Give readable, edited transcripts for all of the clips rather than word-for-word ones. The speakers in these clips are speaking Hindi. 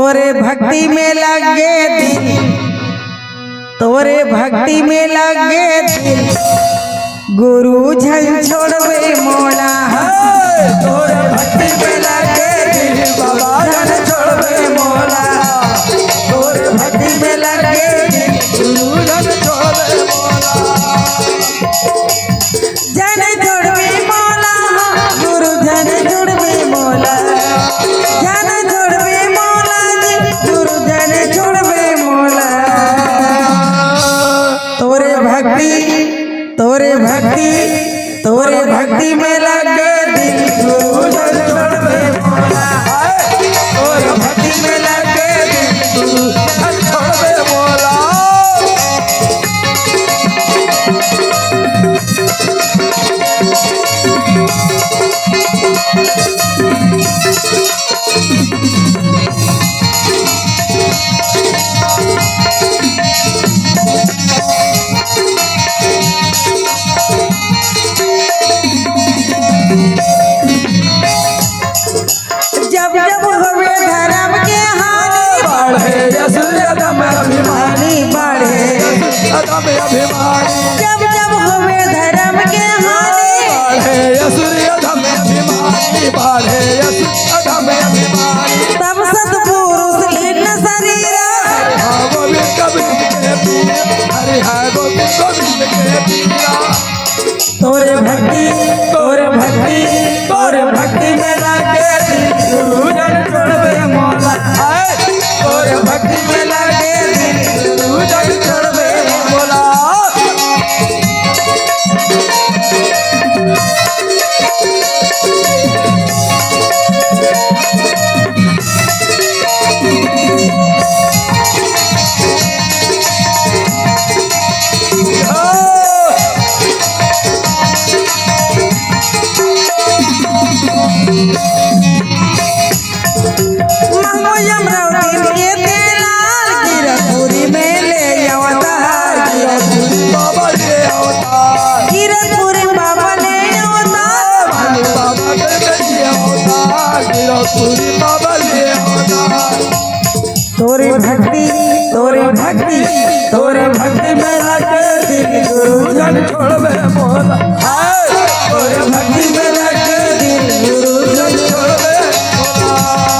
तोरे भक्ति में लगे दिल, तोरे भक्ति में लगे दिल, गुरु झल छोड़वे मोला। तोरे भक्ति में लगे दिल, बाबा झल छोड़वे मोला। तोरे भक्ति में लगे दिल, गुरु झल छोड़वे मोला। जन छोड़वे मोला, गुरु झल छोड़वे मोला। जन छोड़वे मोला जी, गुरु झल छोड़वे मोला। तोरे भक्ति, तोरे भक्ति, तोरे भक्ति में लगे दिल, गुरु झल छोड़वे मोला। तोरे भक्ति में लगे दिल, गुरु झल छोड़वे मोला। जब जब हुए धर्म के हानि बढ़े, अधम अभिमानी बढ़े, अधम अभिमानी। जब जब हुए धर्म के हानि बढ़े, अधम अभिमानी बढ़े, अधम अभिमानी। तब सतपुरुष लीन शरीर, गोविंद गोविंद के पीर, हरि हरि गोविंद गोविंद के पीरा। तोरे भक्ति, तोरे भक्ति, तोरे भक्ति में लगे दिल, गुरु झल छोड़वे मोला। तोरे भक्ति में लगे दिल, गुरु झल छोड़वे मोला। तोरे भक्ति, तोरे भक्ति, तोरे भक्ति में लगे दिल, गुरु झल छोड़वे मोला। तोरे भक्ति में लगे दिल, गुरु झल छोड़वे मोला।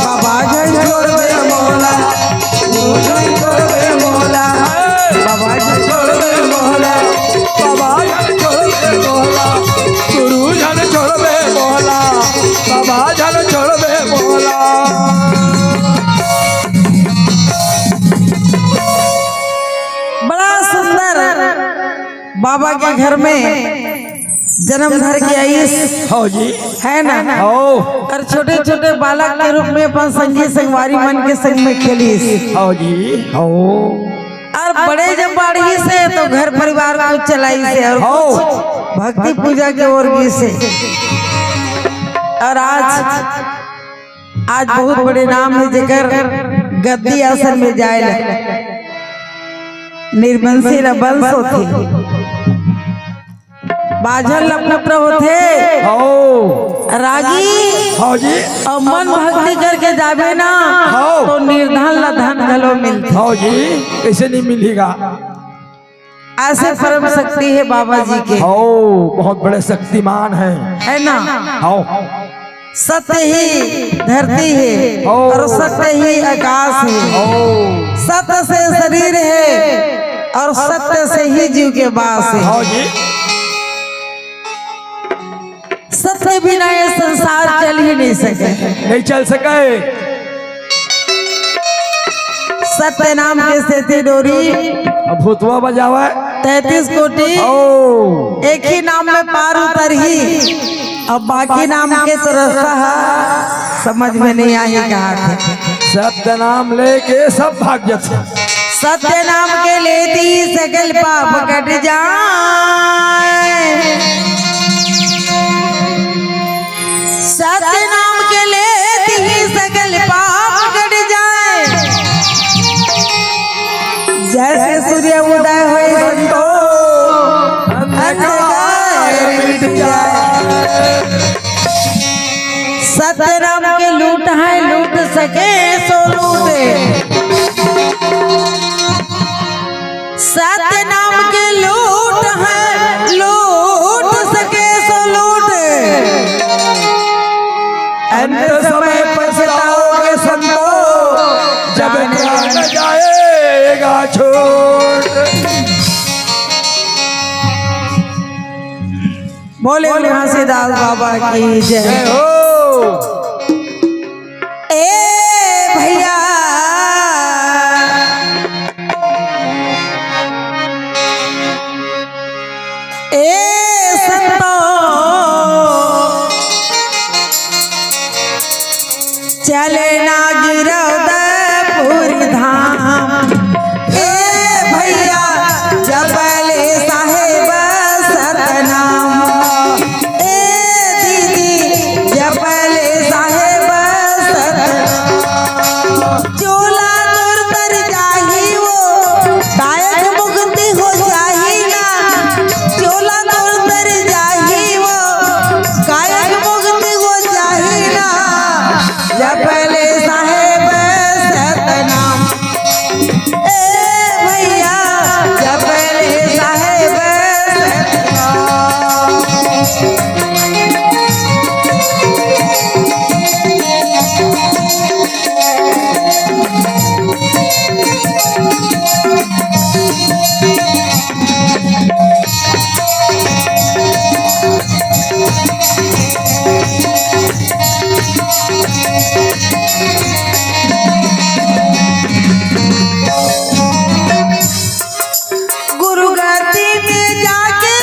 बाबा झल छोड़वे मोला, गुरु झल छोड़वे मोला। बाबा झल छोड़वे मोला, बाबा झल छोड़वे मोला। गुरु झल छोड़वे मोला, बाबा झल छोड़वे मोला। बाबा के घर में जन्म धर के आईस हो जी, है ना हो। और छोटे छोटे बालक के रूप में अपन संगी संगवारी मन के संग में खेलीस हो जी, हो। और बड़े जब बाढ़ी से तो घर परिवार को चलाई से, और भक्ति पूजा के ओर से। और आज बहुत बड़े नाम है जेकर गद्दी आसन में जाए निर्बंसी वंश होती, बाझल पुत्र होते रागी और मन भक्ति करके जावे ना तो निर्धन धन गलो मिलती। जी कैसे नहीं मिलेगा? ऐसे परम शक्ति है बाबा जी के। बहुत बड़े शक्तिमान है ना। सत्य ही धरती है और सत्य ही आकाश है। सत्य से शरीर है और सत्य से ही जीव के वास है। सत्य बिना ये संसार चल ही नहीं सके, नहीं चल सके। सत्य नाम के सेती डोरी भूतवा बजावा 33 कोटि एक ही नाम में पार उतर ही। अब बाकी नाम के तो रास्ता समझ में नहीं आई कहा थे। सत्य नाम लेके सब भाग जाते। सत्य नाम के लेती सकल पाप कट जाए। सत्य नाम के लेती ही सकल पाप कट जाए। जैसे सूर्य उदय हुए अंधकार मिट जाए। सत्य नाम के लूट है, लूट सके सो लूटे। सत्य नाम के लूट है, लूट सके सो लूटे। अंत समय पछताओगे संतो, जब प्राण जाएगा छोड़। बोले घासीदास बाबा की जय। जय हो। ए भैया ए संतो, चले ना गिरौदपुर धाम। ए भैया जपले साहेब सतनाम। ए दीदी जपले साहेब सतनाम। चोला दूर तर जाही वो, कायक मुक्ति हो जाही ना। चोला दूर तर जाही वो, कायक मुक्ति हो जाही ना। जपले साहेब सतनाम। ए भैया जपले साहेब सतनाम। गुरु गति में जाके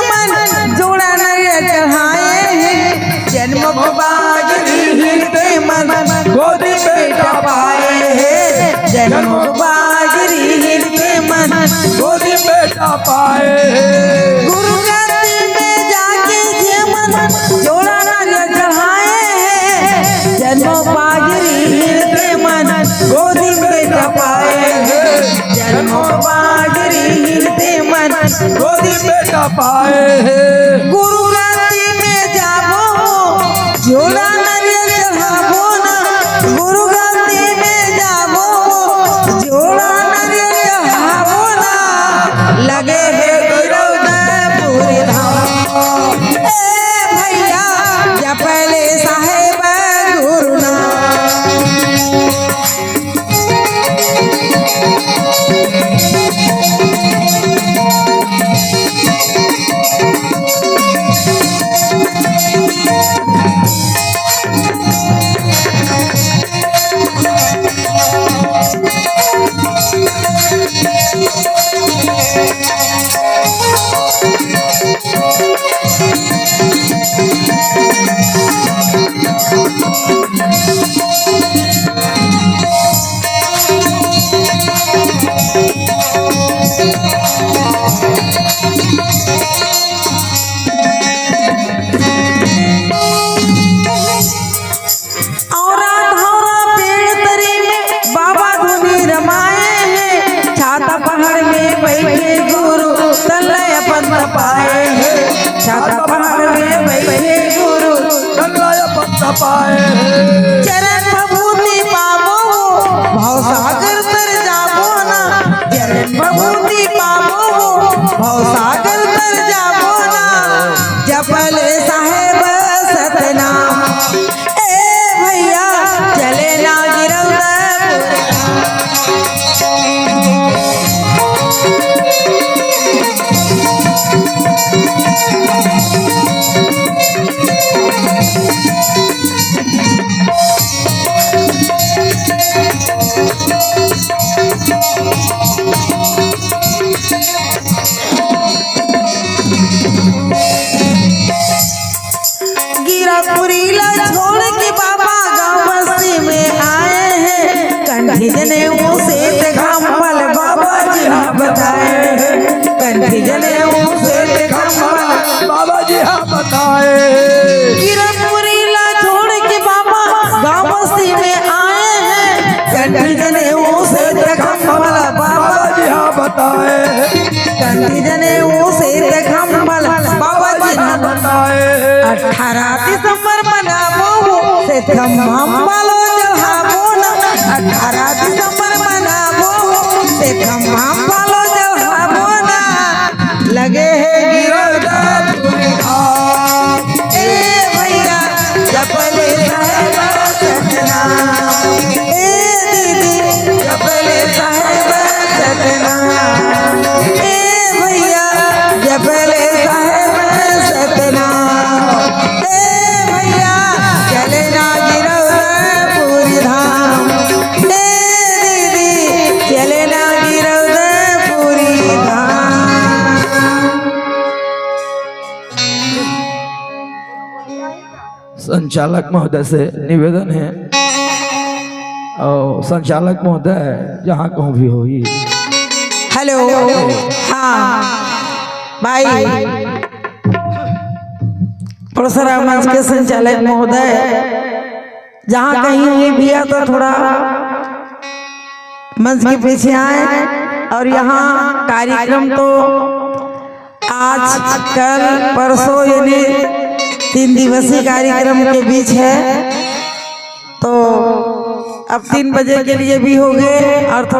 मन जोड़ा नर चढ़ाए हैं। जन्म बागरी हृदय मन गोदी बेटा पाए हैं। जन्म बागरी हृदय मन गोदी बेटा पाए। गुरु गति में जाके मन जोड़ा नर चढ़ाए हैं। जन्म बागरी हृदय मन गोदी बेटा पाए हैं। जन्म बागरी हृदय मन गोदी बेटा पाए। गुरु गति में जाबो, जोड़ा नरियल चढ़ाबो ना। गुरु गति में जाबो, जोड़ा नरियल चढ़ाबो ना। लगे है गिरौदपुर धाम। ए भैया जपले साहेब गुरु नाम। औरा धौरा पेड़ तरी में बाबा धुनी रमाए हैं। छाता पहाड़ में बैठे गुरु तलय पंथ पाए हैं। छाता पहाड़ में बैठे गुरु गंगाया पत्ता पाए। चरण भभूति पाबो, भव सागर तर जाबो ना। चरण भभूति पाबो, भव सागर तर जाबो ना। जपले साहेब सतनाम। ए भैया चले ना गिरौदपुर। गिरपुरी ला छोड़ के बाबा गाँव बस्ती में आए हैं। कंठी जने से घाम फल बाबा जी हाँ बताए हैं। कंठी जने से घाम फल बाबा जी हाँ बताए। गिरपुरी ला छोड़ के बाबा गाँव बस्ती में आए हैं। कंठी जने से घाम फल बाबा जी हाँ बताए। कंठी जने से घाम फल बाबा जी हाँ बताए। 18 दिसंबर मनाबो से देखम हम वालों चढ़ाबो न 18 दिसंबर मनाबो देखम हम वालों चढ़ाबो न लगे है गिरौदा पूरी धाम ए भैया जपले साहेब सतनाम ए दीदी जपले साहेब सतनाम ए भैया जपले साहेब सतनाम ए भैया चले ना गिरौदा पूरी धाम ए दीदी चले ना गिरौदा पूरी धाम। संचालक महोदय से निवेदन है और संचालक महोदय जहाँ कहूँ भी हो ही हेलो हाँ भाई परशुराम मंच के संचालक महोदय जहाँ कहीं ये भी है तो थोड़ा मंच के पीछे आए और यहाँ कार्यक्रम तो आज कल परसों यानी 3 दिवसीय कार्यक्रम के बीच है तो अब 3 बजे के लिए भी हो गए और थोड़ा